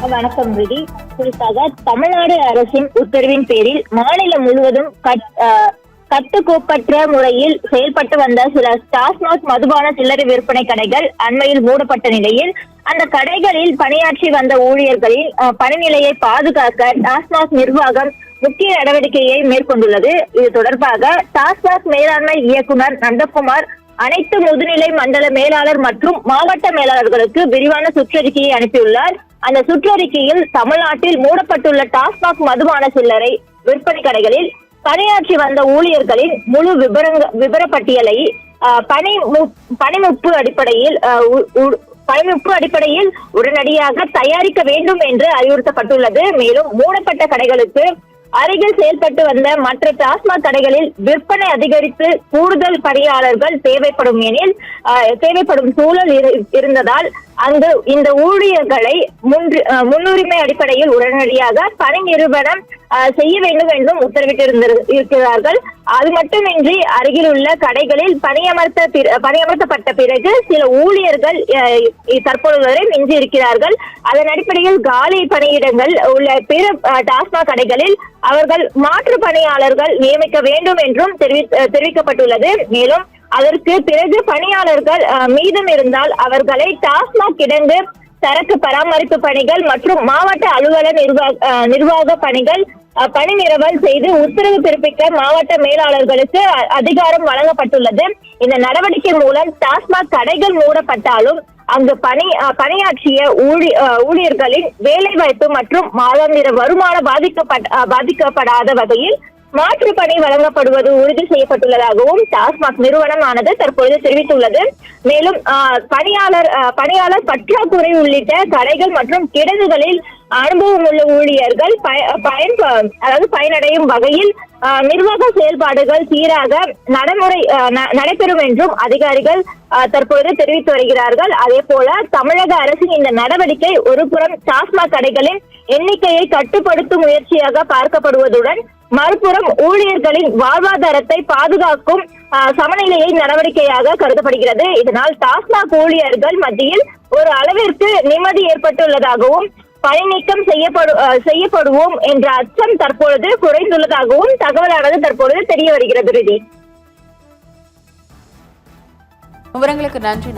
வணக்கம் விதி. குறிப்பாக தமிழ்நாடு அரசின் உத்தரவின் பேரில் மாநிலம் முழுவதும் கட்டுக்கோப்பற்ற முறையில் செயல்பட்டு வந்த சில டாஸ்மாக் மதுபான சில்லறை விற்பனை கடைகள் அண்மையில் மூடப்பட்ட நிலையில் அந்த கடைகளில் பணியாற்றி வந்த ஊழியர்களின் பணிநிலையை பாதுகாக்க டாஸ்மாக் நிர்வாகம் முக்கிய நடவடிக்கையை மேற்கொண்டுள்ளது. இது தொடர்பாக டாஸ்மாக் மேலாண்மை இயக்குனர் நந்தகுமார் அனைத்து முதுநிலை மண்டல மேலாளர் மற்றும் மாவட்ட மேலாளர்களுக்கு விரிவான சுற்றறிக்கையை அனுப்பியுள்ளார். அந்த சுற்றறிக்கையில் தமிழ்நாட்டில் மூடப்பட்டுள்ள டாஸ்மாக் மதுபான சில்லறை விற்பனை கடைகளில் பணியாற்றி வந்த ஊழியர்களின் முழு விபரப்பட்டியலை பணிமுப்பு அடிப்படையில் உடனடியாக தயாரிக்க வேண்டும் என்று அறிவுறுத்தப்பட்டுள்ளது. மேலும் மூடப்பட்ட கடைகளுக்கு அருகில் செயல்பட்டு வந்த மற்ற டாஸ்மாக் கடைகளில் விற்பனை அதிகரித்து கூடுதல் பணியாளர்கள் தேவைப்படும் சூழல் இருந்ததால் அங்கு இந்த ஊழியர்களை முன்னுரிமை அடிப்படையில் உடனடியாக பணி நிறுவனம் செய்ய வேண்டும் என்றும் உத்தரவிட்டிருக்கிறார்கள். அது மட்டுமின்றி அருகில் உள்ள கடைகளில் பணியமர்த்தப்பட்ட பிறகு சில ஊழியர்கள் தற்போது வரை மிஞ்சி இருக்கிறார்கள். அதன் அடிப்படையில் காலி பணியிடங்கள் உள்ள பிற டாஸ்மாக் கடைகளில் அவர்கள் மாற்று பணியாளர்கள் நியமிக்க வேண்டும் என்றும் தெரிவிக்கப்பட்டுள்ளது. மேலும் அதற்கு பிறகு பணியாளர்கள் மீதம் இருந்தால் அவர்களை டாஸ்மாக் கிடங்கு சரக்கு பராமரிப்பு பணிகள் மற்றும் மாவட்ட அலுவலக நிர்வாக பணிகள் பணி நிரவல் செய்து உத்தரவு பிறப்பிக்க மாவட்ட மேலாளர்களுக்கு அதிகாரம் வழங்கப்பட்டுள்ளது. இந்த நடவடிக்கை மூலம் டாஸ்மாக் கடைகள் மூடப்பட்டாலும் அங்கு பணியாற்றிய ஊழியர்களின் வேலை வாய்ப்பு மற்றும் மாதாந்திர வருமானம் பாதிக்கப்படாத வகையில் மாற்று பணி வழங்கப்படுவது உறுதி செய்யப்பட்டுள்ளதாகவும் டாஸ்மாக் நிறுவனமானது தற்பொழுது தெரிவித்துள்ளது. மேலும் பணியாளர் பற்றாக்குறை உள்ளிட்ட கடைகள் மற்றும் கிடங்குகளில் அனுபவம் உள்ள ஊழியர்கள் பயனடையும் வகையில் நிர்வாக செயல்பாடுகள் சீராக நடைபெறும் என்றும் அதிகாரிகள் தற்போது தெரிவித்து வருகிறார்கள். அதே போல தமிழக அரசின் இந்த நடவடிக்கை ஒருபுறம் டாஸ்மாக் கடைகளின் எண்ணிக்கையை கட்டுப்படுத்தும் முயற்சியாக பார்க்கப்படுவதுடன் மறுபுறம் ஊழியர்களின் வாழ்வாதாரத்தை பாதுகாக்கும் சமநிலையை நடவடிக்கையாக கருதப்படுகிறது. இதனால் டாஸ்மாக் ஊழியர்கள் மத்தியில் ஒரு அளவிற்கு நிம்மதி ஏற்பட்டுள்ளதாகவும் பணி நீக்கம் செய்யப்படுவோம் என்ற அச்சம் தற்பொழுது குறைந்துள்ளதாகவும் தகவலானது தற்பொழுது தெரிய வருகிறது. விவரங்களுக்கு நன்றி.